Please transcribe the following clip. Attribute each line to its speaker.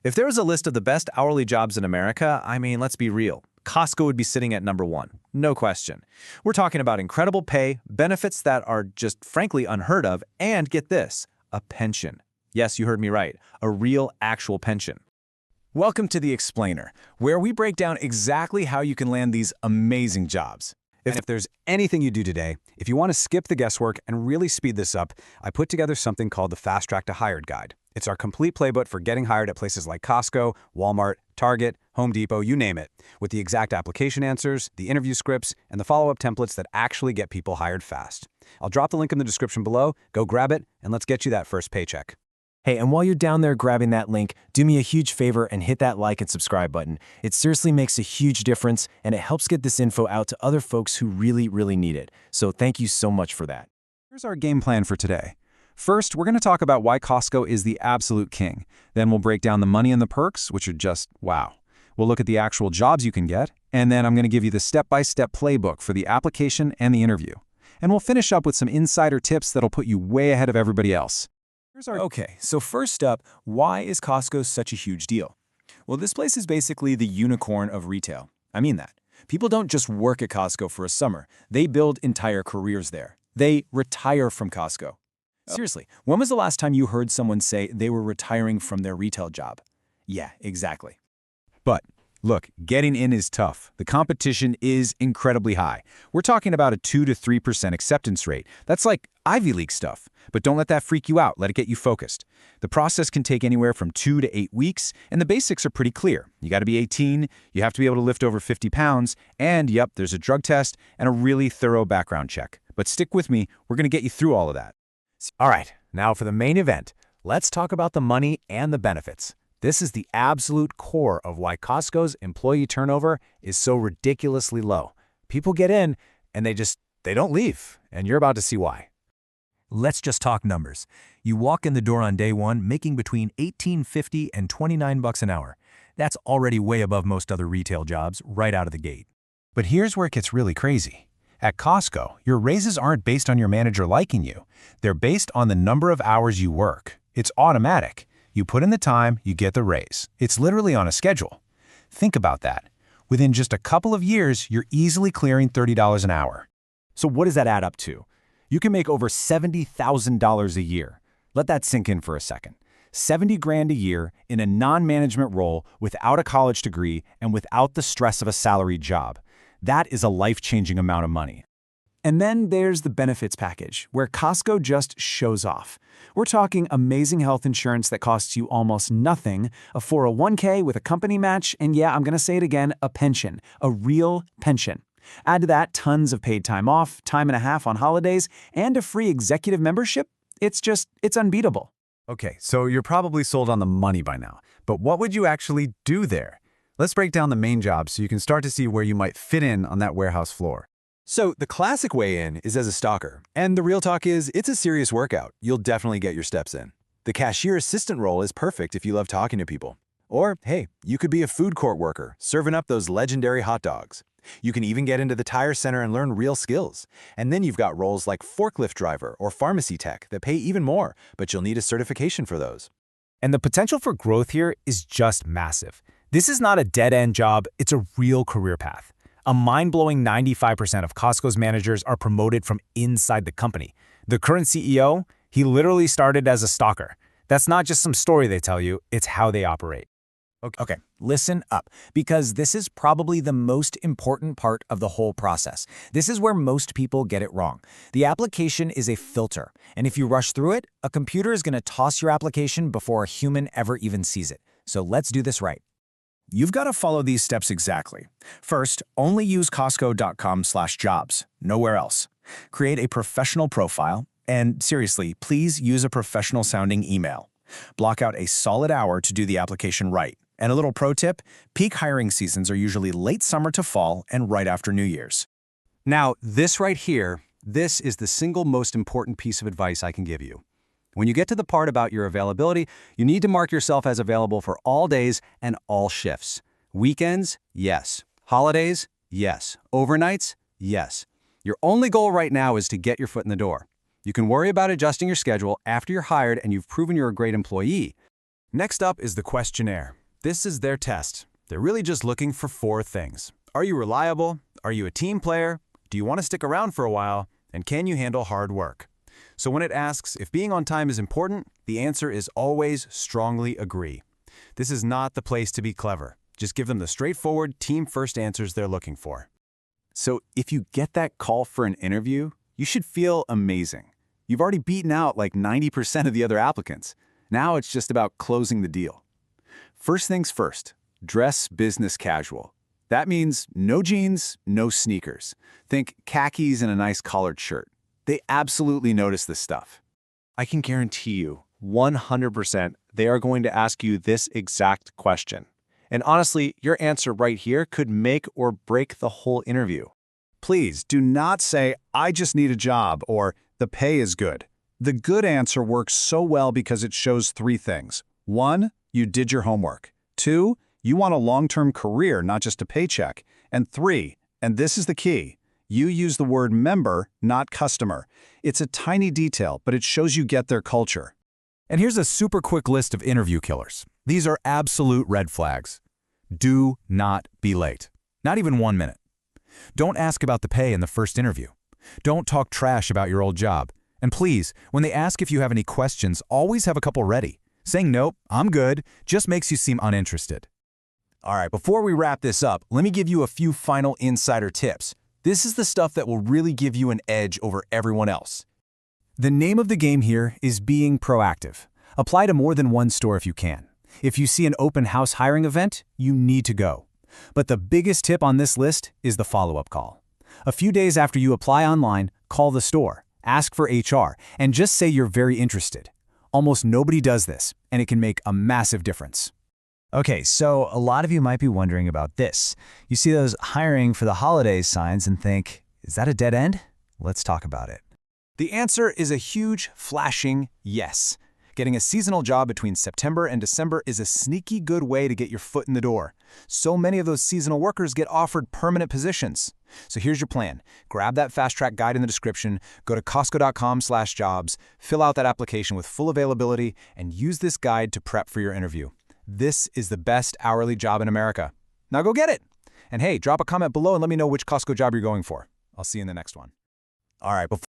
Speaker 1: If there was a list of the best hourly jobs in America, I mean, let's be real. Costco would be sitting at number one, no question. We're talking about incredible pay, benefits that are just frankly unheard of, and get this, a pension. Yes, you heard me right, a real, actual pension.
Speaker 2: Welcome to The Explainer, where we break down exactly how you can land these amazing jobs. If there's anything you do today, if you want to skip the guesswork and really speed this up, I put together something called the Fast Track to Hired Guide. It's our complete playbook for getting hired at places like Costco, Walmart, Target, Home Depot, you name it, with the exact application answers, the interview scripts, and the follow-up templates that actually get people hired fast. I'll drop the link in the description below, go grab it, and let's get you that first paycheck.
Speaker 3: Hey, and while you're down there grabbing that link, do me a huge favor and hit that like and subscribe button. It seriously makes a huge difference, and it helps get this info out to other folks who really need it. So thank you so much for that.
Speaker 2: Here's our game plan for today. First, we're going to talk about why Costco is the absolute king. Then we'll break down the money and the perks, which are just wow. We'll look at the actual jobs you can get, and then I'm going to give you the step-by-step playbook for the application and the interview. And we'll finish up with some insider tips that'll put you way ahead of everybody else.
Speaker 3: Okay, so first up, why is Costco such a huge deal? Well, this place is basically the unicorn of retail. I mean that. People don't just work at Costco for a summer. They build entire careers there. They retire from Costco. Seriously, when was the last time you heard someone say they were retiring from their retail job? Yeah, exactly.
Speaker 2: But look, getting in is tough. The competition is incredibly high. We're talking about a 2 to 3% acceptance rate. That's like Ivy League stuff. But don't let that freak you out. Let it get you focused. The process can take anywhere from 2 to 8 weeks, and the basics are pretty clear. You got to be 18, you have to be able to lift over 50 pounds, and yep, there's a drug test and a really thorough background check. But stick with me, we're going to get you through all of that.
Speaker 3: All right, now for the main event. Let's talk about the money and the benefits. This is the absolute core of why Costco's employee turnover is so ridiculously low. People get in, and they don't leave, and you're about to see why. Let's just talk numbers. You walk in the door on day one making between $18.50 and $29 an hour. That's already way above most other retail jobs right out of the gate.
Speaker 2: But here's where it gets really crazy. At Costco, your raises aren't based on your manager liking you. They're based on the number of hours you work. It's automatic. You put in the time, you get the raise. It's literally on a schedule. Think about that. Within just a couple of years, you're easily clearing $30 an hour.
Speaker 3: So what does that add up to? You can make over $70,000 a year. Let that sink in for a second. 70 grand a year in a non-management role without a college degree and without the stress of a salaried job. That is a life-changing amount of money. And then there's the benefits package, where Costco just shows off. We're talking amazing health insurance that costs you almost nothing, a 401k with a company match, and yeah, I'm going to say it again, a pension, a real pension. Add to that tons of paid time off, time and a half on holidays, and a free executive membership. It's unbeatable.
Speaker 2: Okay, so you're probably sold on the money by now, but what would you actually do there? Let's break down the main jobs so you can start to see where you might fit in on that warehouse floor.
Speaker 4: So the classic way in is as a stalker, and the real talk is it's a serious workout. You'll definitely get your steps in. The cashier assistant role is perfect if you love talking to people. Or, hey, you could be a food court worker, serving up those legendary hot dogs. You can even get into the tire center and learn real skills. And then you've got roles like forklift driver or pharmacy tech that pay even more, but you'll need a certification for those.
Speaker 3: And the potential for growth here is just massive. This is not a dead-end job, it's a real career path. A mind-blowing 95% of Costco's managers are promoted from inside the company. The current CEO, he literally started as a stalker. That's not just some story they tell you, it's how they operate. Okay, listen up, because this is probably the most important part of the whole process. This is where most people get it wrong. The application is a filter, and if you rush through it, a computer is going to toss your application before a human ever even sees it. So let's do this right. You've got to follow these steps exactly. First, only use Costco.com/jobs, nowhere else. Create a professional profile, and seriously, please use a professional-sounding email. Block out a solid hour to do the application right. And a little pro tip, peak hiring seasons are usually late summer to fall and right after New Year's.
Speaker 2: Now, this right here, this is the single most important piece of advice I can give you. When you get to the part about your availability, you need to mark yourself as available for all days and all shifts. Weekends, yes. Holidays, yes. Overnights, yes. Your only goal right now is to get your foot in the door. You can worry about adjusting your schedule after you're hired and you've proven you're a great employee. Next up is the questionnaire. This is their test. They're really just looking for 4 things. Are you reliable? Are you a team player? Do you want to stick around for a while? And can you handle hard work? So when it asks if being on time is important, the answer is always strongly agree. This is not the place to be clever. Just give them the straightforward, team-first answers they're looking for.
Speaker 4: So if you get that call for an interview, you should feel amazing. You've already beaten out like 90% of the other applicants. Now it's just about closing the deal. First things first, dress business casual. That means no jeans, no sneakers. Think khakis and a nice collared shirt. They absolutely notice this stuff.
Speaker 1: I can guarantee you, 100%, they are going to ask you this exact question. And honestly, your answer right here could make or break the whole interview.
Speaker 5: Please do not say, "I just need a job," or "the pay is good." The good answer works so well because it shows 3 things. 1, you did your homework. 2, you want a long-term career, not just a paycheck. And 3, and this is the key, you use the word member, not customer. It's a tiny detail, but it shows you get their culture.
Speaker 2: And here's a super quick list of interview killers. These are absolute red flags. Do not be late. Not even 1 minute. Don't ask about the pay in the first interview. Don't talk trash about your old job. And please, when they ask if you have any questions, always have a couple ready. Saying nope, I'm good, just makes you seem uninterested. All right, before we wrap this up, let me give you a few final insider tips. This is the stuff that will really give you an edge over everyone else.
Speaker 3: The name of the game here is being proactive. Apply to more than one store if you can. If you see an open house hiring event, you need to go. But the biggest tip on this list is the follow-up call. A few days after you apply online, call the store, ask for HR, and just say you're very interested. Almost nobody does this, and it can make a massive difference. Okay, so a lot of you might be wondering about this. You see those hiring for the holidays signs and think, is that a dead end? Let's talk about it.
Speaker 2: The answer is a huge, flashing yes. Getting a seasonal job between September and December is a sneaky good way to get your foot in the door. So many of those seasonal workers get offered permanent positions. So here's your plan. Grab that fast-track guide in the description, go to Costco.com/jobs, fill out that application with full availability, and use this guide to prep for your interview. This is the best hourly job in America. Now go get it! And hey, drop a comment below and let me know which Costco job you're going for. I'll see you in the next one. All right, before